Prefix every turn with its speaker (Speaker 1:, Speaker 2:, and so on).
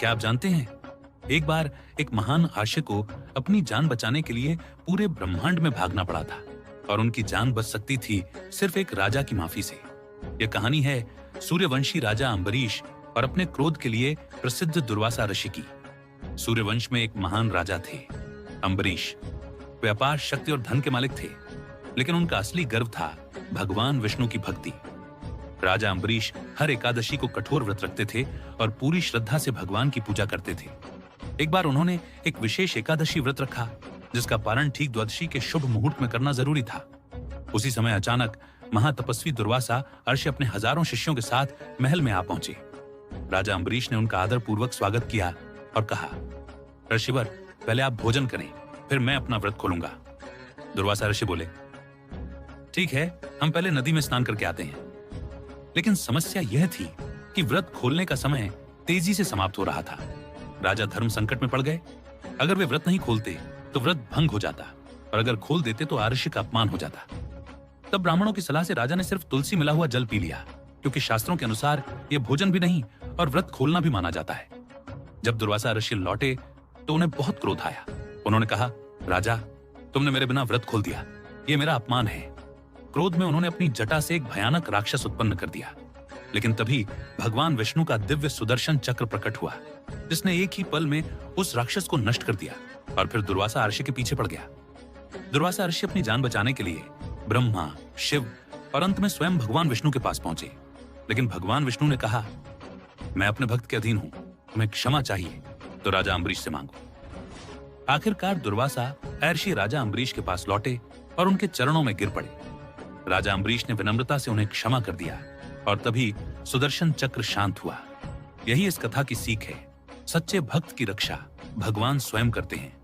Speaker 1: क्या आप जानते हैं, एक बार एक महान आर्य को अपनी जान बचाने के लिए पूरे ब्रह्मांड में भागना पड़ा था और उनकी जान बच सकती थी सिर्फ एक राजा की माफी से। यह कहानी है सूर्यवंशी राजा अम्बरीश और अपने क्रोध के लिए प्रसिद्ध दुर्वासा ऋषि की। सूर्यवंश में एक महान राजा थे अम्बरीश। वे अपार शक्ति और धन के मालिक थे, लेकिन उनका असली गर्व था भगवान विष्णु की भक्ति। राजा अम्बरीश हर एकादशी को कठोर व्रत रखते थे और पूरी श्रद्धा से भगवान की पूजा करते थे। एक बार उन्होंने एक विशेष एकादशी व्रत रखा, जिसका पारण ठीक द्वादशी के शुभ मुहूर्त में करना जरूरी था। उसी समय अचानक महातपस्वी दुर्वासा अर्षि अपने हजारों शिष्यों के साथ महल में आ पहुंचे। राजा अम्बरीश ने उनका आदर पूर्वक स्वागत किया और कहा, ऋषिवर, पहले आप भोजन करें, फिर मैं अपना व्रत खोलूंगा। दुर्वासा ऋषि बोले, ठीक है, हम पहले नदी में स्नान करके आते हैं। लेकिन समस्या यह थी कि व्रत खोलने का समय तेजी से समाप्त हो रहा था। राजा धर्म संकट में पड़ गए। अगर वे व्रत नहीं खोलते तो व्रत भंग हो जाता, और अगर खोल देते तो आर्षि का अपमान हो जाता। तब ब्राह्मणों की सलाह से राजा ने सिर्फ तुलसी मिला हुआ जल पी लिया, क्योंकि शास्त्रों के अनुसार यह भोजन भी नहीं और व्रत खोलना भी माना जाता है। जब दुर्वासा ऋषि लौटे तो उन्हें बहुत क्रोध आया। उन्होंने कहा, राजा, तुमने मेरे बिना व्रत खोल दिया, यह मेरा अपमान है। क्रोध में उन्होंने अपनी जटा से एक भयानक राक्षस उत्पन्न कर दिया। लेकिन तभी भगवान विष्णु का दिव्य सुदर्शन चक्र प्रकट हुआ, जिसने एक ही पल में उस राक्षस को नष्ट कर दिया और फिर दुर्वासा ऋषि के पीछे पड़ गया। दुर्वासा ऋषि अपनी जान बचाने के लिए ब्रह्मा, शिव और अंत में स्वयं भगवान विष्णु के पास पहुंचे। लेकिन भगवान विष्णु ने कहा, मैं अपने भक्त के अधीन हूं, तुम्हें क्षमा चाहिए तो राजा अम्बरीश से मांगो। आखिरकार दुर्वासा अर्षि राजा अम्बरीश के पास लौटे और उनके चरणों में गिर पड़े। राजा अम्बरीश ने विनम्रता से उन्हें क्षमा कर दिया और तभी सुदर्शन चक्र शांत हुआ। यही इस कथा की सीख है, सच्चे भक्त की रक्षा भगवान स्वयं करते हैं।